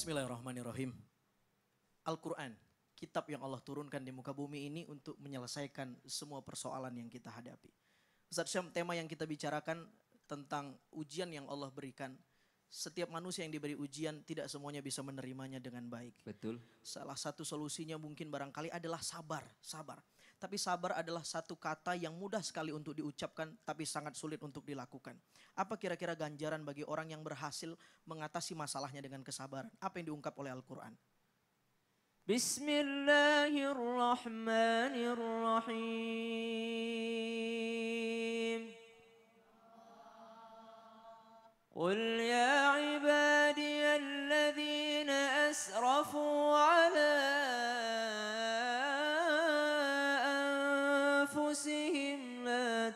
Bismillahirrahmanirrahim. Al-Quran, kitab yang Allah turunkan di muka bumi ini untuk menyelesaikan semua persoalan yang kita hadapi. Ustaz Syam, tema yang kita bicarakan tentang ujian yang Allah berikan. Setiap manusia yang diberi ujian tidak semuanya bisa menerimanya dengan baik. Betul. Salah satu solusinya mungkin barangkali adalah sabar. Tapi sabar adalah satu kata yang mudah sekali untuk diucapkan tapi sangat sulit untuk dilakukan. Apa kira-kira ganjaran bagi orang yang berhasil mengatasi masalahnya dengan kesabaran? Apa yang diungkap oleh Al-Quran? Bismillahirrahmanirrahim. Qul ya ibadiyalladzina asrafu ala anfusihim la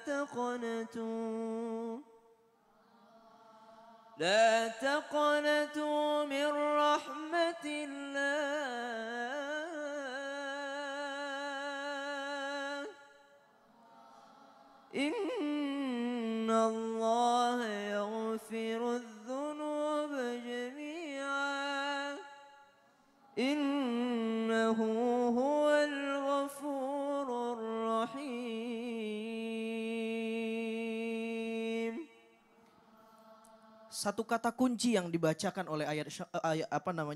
taqnatu min rahmatillah. Innallaha yaghfirudz dzunuba jami'a. Innahu huwal ghafurur rahim. Satu kata kunci yang dibacakan oleh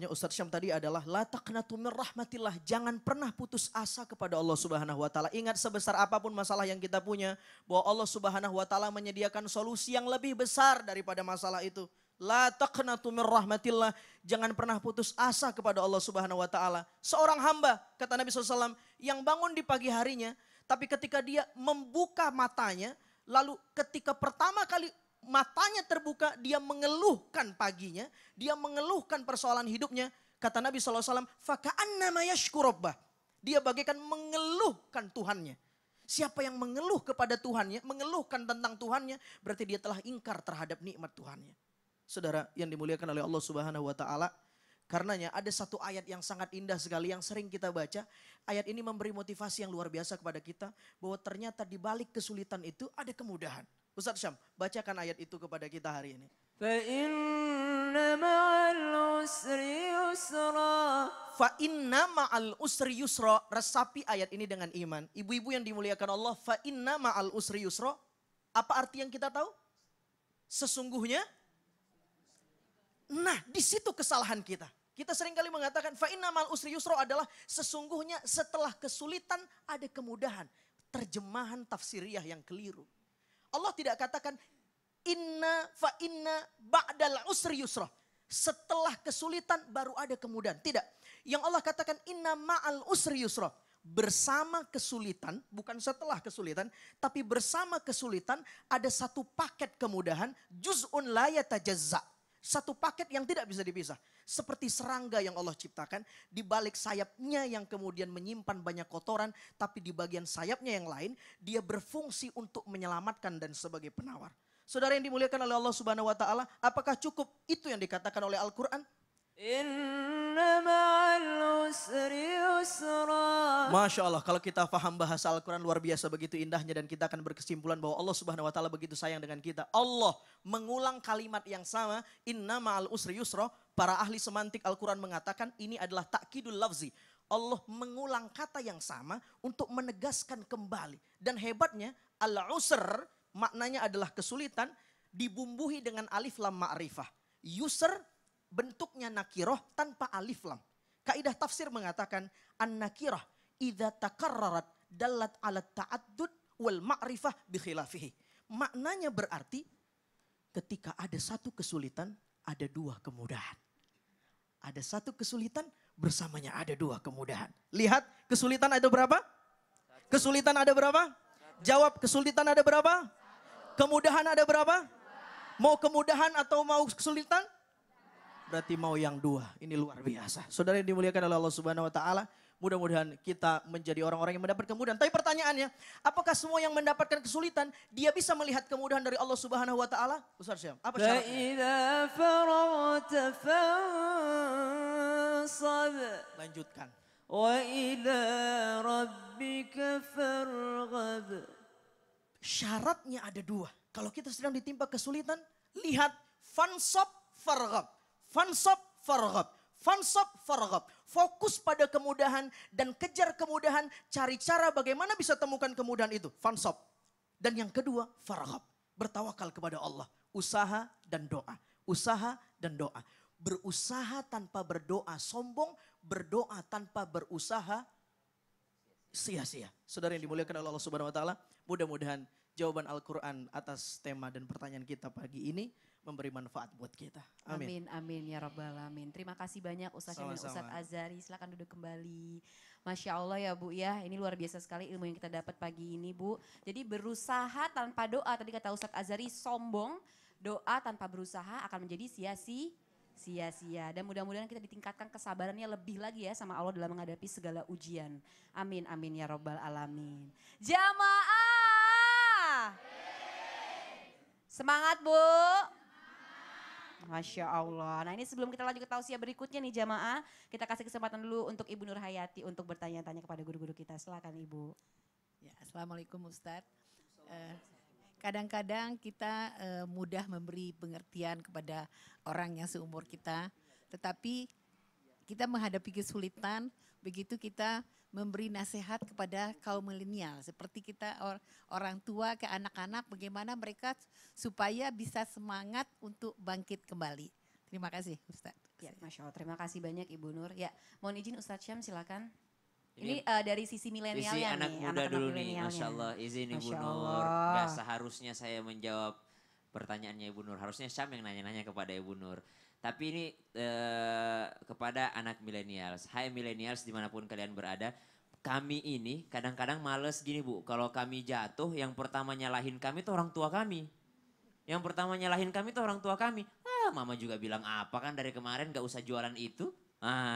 Ustaz Syam tadi adalah la taqnatu min rahmatillah. Jangan pernah putus asa kepada Allah Subhanahu wa taala. Ingat, sebesar apapun masalah yang kita punya, bahwa Allah Subhanahu wa taala menyediakan solusi yang lebih besar daripada masalah itu. La taqnatu min rahmatillah. Jangan pernah putus asa kepada Allah Subhanahu wa taala. Seorang hamba, kata Nabi SAW, yang bangun di pagi harinya, tapi ketika dia membuka matanya, lalu ketika pertama kali matanya terbuka, dia mengeluhkan paginya, dia mengeluhkan persoalan hidupnya. Kata Nabi SAW, faka'annama yashku rabbah. Dia bagaikan mengeluhkan Tuhannya. Siapa yang mengeluh kepada Tuhannya, mengeluhkan tentang Tuhannya, berarti dia telah ingkar terhadap nikmat Tuhannya. Saudara yang dimuliakan oleh Allah Subhanahu wa taala, karenanya ada satu ayat yang sangat indah sekali yang sering kita baca. Ayat ini memberi motivasi yang luar biasa kepada kita, bahwa ternyata di balik kesulitan itu ada kemudahan. Ustaz Syam, bacakan ayat itu kepada kita hari ini. Fa inna ma'al usri yusra. Fa inna ma'al usri yusra. Resapi ayat ini dengan iman. Ibu-ibu yang dimuliakan Allah, fa inna ma'al usri yusra. Apa arti yang kita tahu? Sesungguhnya. Nah, di situ kesalahan kita. Kita seringkali mengatakan fa inna ma'al usri yusra adalah sesungguhnya setelah kesulitan ada kemudahan. Terjemahan tafsiriyah yang keliru. Allah tidak katakan inna ba'dal usri yusra. Setelah kesulitan baru ada kemudahan. Tidak. Yang Allah katakan inna ma'al usri yusra. Bersama kesulitan, bukan setelah kesulitan, tapi bersama kesulitan ada satu paket kemudahan, juz'un la yatajazza. Satu paket yang tidak bisa dipisah. Seperti serangga yang Allah ciptakan, di balik sayapnya yang kemudian menyimpan banyak kotoran, tapi di bagian sayapnya yang lain, dia berfungsi untuk menyelamatkan dan sebagai penawar. Saudara yang dimuliakan oleh Allah Subhanahu wa taala, apakah cukup itu yang dikatakan oleh Al-Quran? Inna ma'al usri yusra. Masya Allah, kalau kita paham bahasa Al-Quran luar biasa begitu indahnya, dan kita akan berkesimpulan bahwa Allah Subhanahu wa taala begitu sayang dengan kita. Allah mengulang kalimat yang sama, inna ma'al usri yusra. Para ahli semantik Al-Quran mengatakan ini adalah ta'kidul lafzi. Allah mengulang kata yang sama untuk menegaskan kembali. Dan hebatnya al-usr maknanya adalah kesulitan dibumbuhi dengan alif lam ma'rifah. Yusr bentuknya nakiroh tanpa alif lam. Kaidah tafsir mengatakan an-nakirah idza takarrarat dallat ala ta'addud wal ma'rifah bi khilafihi. Maknanya berarti ketika ada satu kesulitan ada dua kemudahan. Ada satu kesulitan bersamanya ada dua kemudahan. Lihat, kesulitan ada berapa? Kesulitan ada berapa? Jawab, kesulitan ada berapa? Kemudahan ada berapa? Mau kemudahan atau mau kesulitan? Berarti mau yang dua. Ini luar biasa. Saudara yang dimuliakan oleh Allah Subhanahu wa taala, mudah-mudahan kita menjadi orang-orang yang mendapat kemudahan. Tapi pertanyaannya, apakah semua yang mendapatkan kesulitan dia bisa melihat kemudahan dari Allah Subhanahu wa taala? Ustaz Syam, apa syaratnya? Fa'idza faragta fansab. Lanjutkan. Wa ila rabbika farghab. Syaratnya ada dua. Kalau kita sedang ditimpa kesulitan, lihat fansab farghab. Fansab farghab. Fansab farghab. Fokus pada kemudahan dan kejar kemudahan. Cari cara bagaimana bisa temukan kemudahan itu. Fansab. Dan yang kedua farghab. Bertawakal kepada Allah. Usaha dan doa. Usaha dan doa. Berusaha tanpa berdoa sombong. Berdoa tanpa berusaha sia-sia. Saudara yang dimuliakan oleh Allah Subhanahu wa taala, mudah-mudahan jawaban Al-Qur'an atas tema dan pertanyaan kita pagi ini memberi manfaat buat kita. Amin. Amin, amin ya rabbal alamin. Terima kasih banyak Ustaz Syam dan Sama-sama. Ustaz Azhari. Silakan duduk kembali. Masya Allah ya Bu ya, ini luar biasa sekali ilmu yang kita dapat pagi ini Bu. Jadi berusaha tanpa doa, tadi kata Ustaz Azhari sombong, doa tanpa berusaha akan menjadi sia-sia. Dan mudah-mudahan kita ditingkatkan kesabarannya lebih lagi ya sama Allah dalam menghadapi segala ujian. Amin, amin ya rabbal alamin. Jamaah. Semangat Bu. Masya Allah. Nah ini sebelum kita lanjut ke tausiah berikutnya nih jamaah. Kita kasih kesempatan dulu untuk Ibu Nur Hayati untuk bertanya-tanya kepada guru-guru kita. Silakan Ibu. Ya, Assalamualaikum Ustadz. Kadang-kadang kita mudah memberi pengertian kepada orang yang seumur kita. Tetapi kita menghadapi kesulitan, begitu kita memberi nasihat kepada kaum milenial. Seperti kita orang tua ke anak-anak, bagaimana mereka supaya bisa semangat untuk bangkit kembali. Terima kasih Ustadz. Ya, Masya Allah. Terima kasih banyak Ibu Nur. Ya, mohon izin Ustadz Syam silakan. Ini dari sisi milenial Sisi ya anak nih. muda anak-anak dulu nih, milenialnya. Masya Allah. Izin Ibu Masya Nur, Allah. gak seharusnya saya menjawab pertanyaannya Ibu Nur. Harusnya Syam yang nanya-nanya kepada Ibu Nur. Tapi ini kepada anak milenials. Hai milenials dimanapun kalian berada. Kami ini kadang-kadang males gini Bu. Kalau kami jatuh yang pertama nyalahin kami itu orang tua kami. Yang pertama nyalahin kami itu orang tua kami. Mama juga bilang apa kan dari kemarin gak usah jualan itu.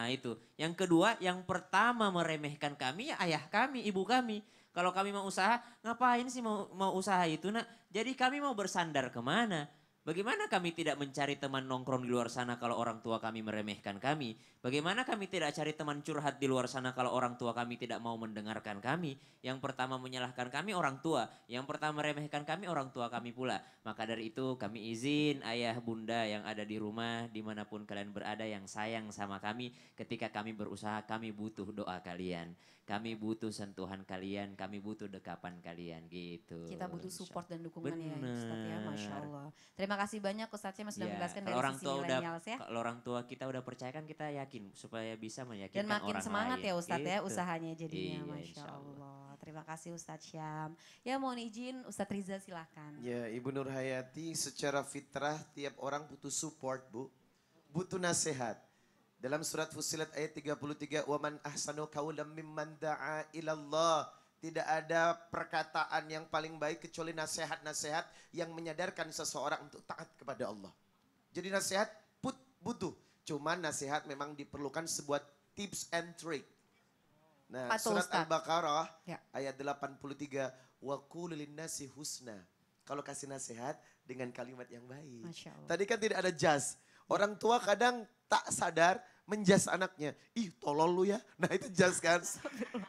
Itu. Yang kedua yang pertama meremehkan kami ya ayah kami, ibu kami. Kalau kami mau usaha, ngapain sih mau usaha itu nak? Jadi kami mau bersandar kemana? Bagaimana kami tidak mencari teman nongkrong di luar sana kalau orang tua kami meremehkan kami? Bagaimana kami tidak cari teman curhat di luar sana kalau orang tua kami tidak mau mendengarkan kami? Yang pertama menyalahkan kami orang tua, yang pertama meremehkan kami orang tua kami pula. Maka dari itu kami izin ayah bunda yang ada di rumah dimanapun kalian berada yang sayang sama kami. Ketika kami berusaha kami butuh doa kalian. Kami butuh sentuhan kalian, kami butuh dekapan kalian gitu. Kita butuh support dan dukungan ya Bener. Ustadz ya, Masya Allah. Terima kasih banyak Ustadz Syam sudah Iya, menjelaskan kalau dari orang sisi tua milenials ya. Kalau orang tua kita udah percaya kan kita yakin supaya bisa meyakinkan Dan makin orang semangat lain. ya Ustadz ya Gitu. usahanya jadinya, Iya, Masya insya Allah. Allah. Terima kasih Ustadz Syam. Ya mohon izin Ustadz Riza silahkan. Ya, Ibu Nur Hayati, secara fitrah tiap orang butuh support, Bu. Butuh nasihat. Dalam surat Fussilat ayat 33, "Wa man ahsanu qawlan mimman da'a ilallah." Tidak ada perkataan yang paling baik kecuali nasihat-nasihat yang menyadarkan seseorang untuk taat kepada Allah. Jadi nasihat butuh. Cuman nasihat memang diperlukan sebuah tips and trick. Nah, Apa tuh, surat Ustaz? Al-Baqarah Ya. ayat 83, "Wa qul linnasi husna." Kalau kasih nasihat dengan kalimat yang baik. Masya Allah. Tadi kan tidak ada jas. Orang tua kadang tak sadar menjas anaknya. Ih tolol lu ya. Nah itu jas kan.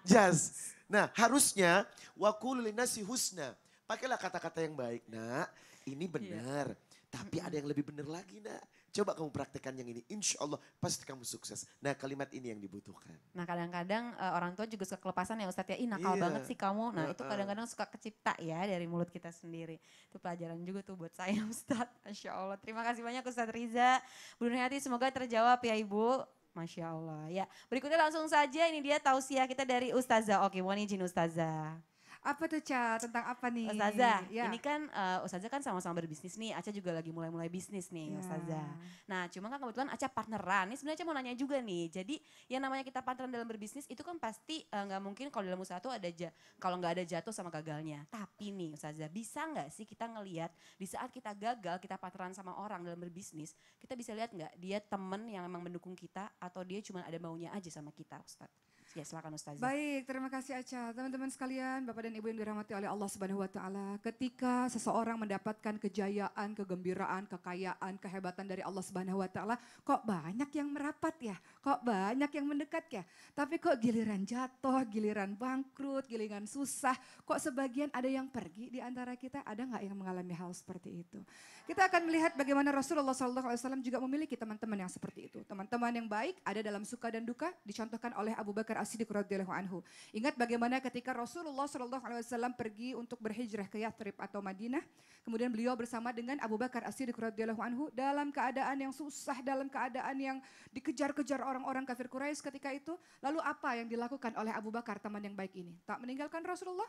Jas. Nah harusnya wa qul linnasi husna. Pakailah kata-kata yang baik. Nak ini benar. Tapi ada yang lebih benar lagi nak. Coba kamu praktekkan yang ini. Insya Allah pasti kamu sukses. Nah kalimat ini yang dibutuhkan. Nah kadang-kadang orang tua juga suka kelepasan ya Ustadz ya, ih nakal Iya. banget sih kamu. Nah itu kadang-kadang suka kecipta ya dari mulut kita sendiri. Itu pelajaran juga tuh buat saya Ustadz. Masya Allah. Terima kasih banyak Ustadz Riza. Bu Nur Hayati semoga terjawab ya Ibu. Masya Allah. Ya berikutnya langsung saja ini dia tausiah kita dari Ustazah. Oke mohon izin Ustazah. Apa tuh Ca? Tentang apa nih? Ustazah, Ya. ini kan Ustazah kan sama-sama berbisnis nih. Aca juga lagi mulai-mulai bisnis nih Ya. Ustazah. Nah cuma kan kebetulan Aca partneran. Ini sebenarnya Aca mau nanya juga nih. Jadi yang namanya kita partneran dalam berbisnis itu kan pasti nggak mungkin kalau dalam usaha tuh ada kalau nggak ada jatuh sama gagalnya. Tapi nih Ustazah bisa nggak sih kita ngelihat di saat kita gagal kita partneran sama orang dalam berbisnis. Kita bisa lihat nggak dia temen yang memang mendukung kita atau dia cuma ada maunya aja sama kita Ustaz. Ya, silakan Ustazah. Baik, terima kasih Aca. Teman-teman sekalian, Bapak dan Ibu yang dirahmati oleh Allah Subhanahu wa taala, ketika seseorang mendapatkan kejayaan, kegembiraan, kekayaan, kehebatan dari Allah Subhanahu wa taala, kok banyak yang merapat ya? Kok banyak yang mendekat ya? Tapi kok giliran jatuh, giliran bangkrut, giliran susah, kok sebagian ada yang pergi di antara kita? Ada nggak yang mengalami hal seperti itu? Kita akan melihat bagaimana Rasulullah SAW juga memiliki teman-teman yang seperti itu. Teman-teman yang baik ada dalam suka dan duka, dicontohkan oleh Abu Bakar As-Siddiq radhiyallahu anhu. Ingat bagaimana ketika Rasulullah SAW pergi untuk berhijrah ke Yathrib atau Madinah, kemudian beliau bersama dengan Abu Bakar As-Siddiq radhiyallahu anhu dalam keadaan yang susah, dalam keadaan yang dikejar-kejar orang-orang kafir Quraisy ketika itu. Lalu apa yang dilakukan oleh Abu Bakar, teman yang baik ini? Tak meninggalkan Rasulullah,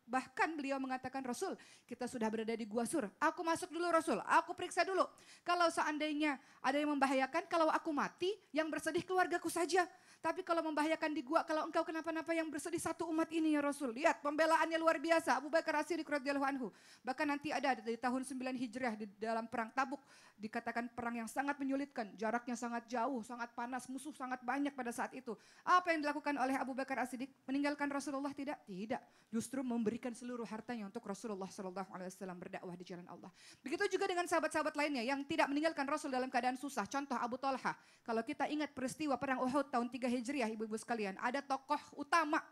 bahkan beliau mengatakan, Rasul, kita sudah berada di Gua Sur. Aku masuk dulu Rasul, aku periksa dulu. Kalau seandainya ada yang membahayakan, kalau aku mati, yang bersedih keluargaku saja. Tapi kalau membahayakan di gua, kalau engkau kenapa-napa yang bersedih satu umat ini ya Rasul. Lihat pembelaannya luar biasa, Abu Bakar As-Siddiq radhiyallahu anhu. Bahkan nanti ada di tahun 9 Hijriah di dalam perang Tabuk. Dikatakan perang yang sangat menyulitkan, jaraknya sangat jauh, sangat panas, musuh sangat banyak pada saat itu. Apa yang dilakukan oleh Abu Bakar As-Siddiq? Meninggalkan Rasulullah? Tidak, tidak. Justru memberikan seluruh hartanya untuk Rasulullah SAW berdakwah di jalan Allah. Begitu juga dengan sahabat-sahabat lainnya yang tidak meninggalkan Rasul dalam keadaan susah. Contoh Abu Talha. Kalau kita ingat peristiwa perang Uhud tahun 3 Hijriah, ibu-ibu sekalian, ada tokoh utama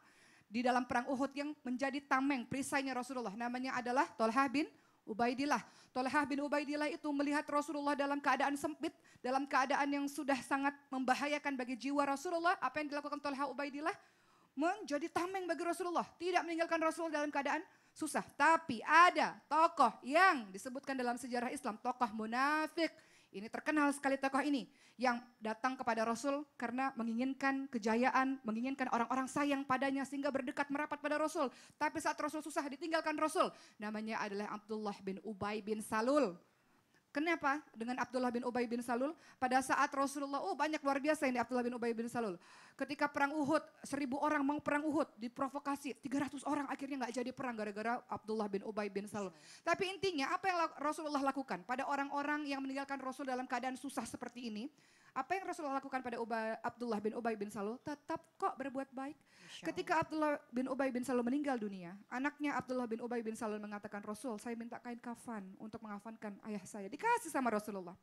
di dalam perang Uhud yang menjadi tameng perisainya Rasulullah. Namanya adalah Thalhah bin Ubaidillah. Thalhah bin Ubaidillah itu melihat Rasulullah dalam keadaan sempit, dalam keadaan yang sudah sangat membahayakan bagi jiwa Rasulullah. Apa yang dilakukan Thalhah Ubaidillah? Menjadi tameng bagi Rasulullah. Tidak meninggalkan Rasulullah dalam keadaan susah. Tapi ada tokoh yang disebutkan dalam sejarah Islam, tokoh munafik. Ini terkenal sekali tokoh ini yang datang kepada Rasul karena menginginkan kejayaan, menginginkan orang-orang sayang padanya sehingga berdekat merapat pada Rasul. Tapi saat Rasul susah ditinggalkan Rasul. Namanya adalah Abdullah bin Ubay bin Salul. Kenapa dengan Abdullah bin Ubay bin Salul? Pada saat Rasulullah, banyak luar biasa ini Abdullah bin Ubay bin Salul. Ketika perang Uhud, 1000 orang mau perang Uhud, diprovokasi, 300 orang akhirnya nggak jadi perang gara-gara Abdullah bin Ubay bin Salul. Tapi intinya apa yang Rasulullah lakukan pada orang-orang yang meninggalkan Rasul dalam keadaan susah seperti ini? Apa yang Rasulullah lakukan pada Abdullah bin Ubay bin Salul? Tetap kok berbuat baik. Ketika Abdullah bin Ubay bin Salul meninggal dunia, anaknya Abdullah bin Ubay bin Salul mengatakan, Rasul, saya minta kain kafan untuk mengafankan ayah saya. Dikasih sama Rasulullah.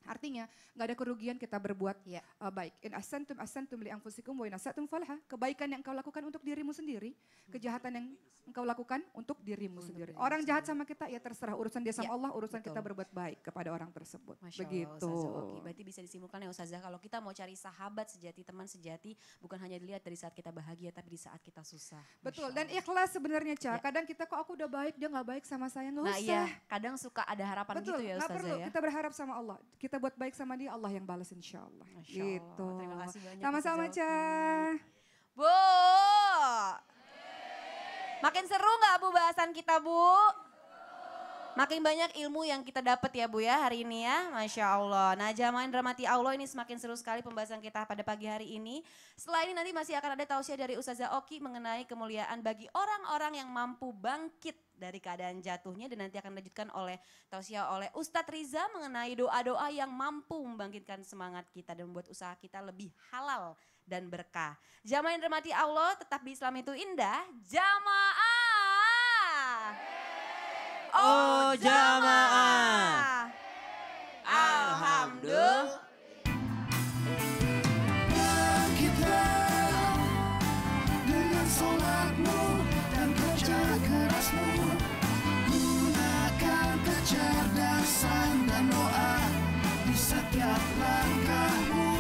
Artinya nggak ada kerugian kita berbuat baik. In asantum li anfusikum wa in asatum falaha. Kebaikan yang engkau lakukan untuk dirimu sendiri, kejahatan yang engkau lakukan untuk dirimu sendiri. Orang jahat sama kita ya terserah, urusan dia sama Allah, urusan kita berbuat baik kepada orang tersebut. Masya Begitu. Allah, Ustazah Oki. Berarti bisa disimpulkan ya Ustazah, kalau kita mau cari sahabat sejati, teman sejati, bukan hanya dilihat dari saat kita bahagia, tapi di saat kita susah. Betul, Masya dan Allah. ikhlas sebenarnya Ca. Ya. Kadang kita kok aku udah baik, dia nggak baik sama saya, nggak Nah usah. iya, kadang suka ada harapan Betul, gitu ya nggak Ustazah perlu. ya. Kita berharap sama Allah. Kita buat baik sama dia, Allah yang balas insya Allah. Masya Allah. Gitu. Terima kasih banyak Sama-sama Ustazah Ca. Oki. Bu, makin seru nggak Bu bahasan kita Bu? Makin banyak ilmu yang kita dapat ya Bu ya hari ini ya, Masya Allah. Nah jamaah yang dirahmati Allah, ini semakin seru sekali pembahasan kita pada pagi hari ini. Setelah ini nanti masih akan ada tausiah dari Ustazah Oki mengenai kemuliaan bagi orang-orang yang mampu bangkit dari keadaan jatuhnya. Dan nanti akan dilanjutkan oleh tausiah oleh Ustadz Riza mengenai doa-doa yang mampu membangkitkan semangat kita dan membuat usaha kita lebih halal dan berkah. Jamaah yang dirahmati Allah, tetap di Islam itu indah. Jamaah. Oh jamaah. Alhamdulillah. Bangkitlah dengan sholatmu dan kerja kerasmu. Gunakan kecerdasan dan doa di setiap langkahmu.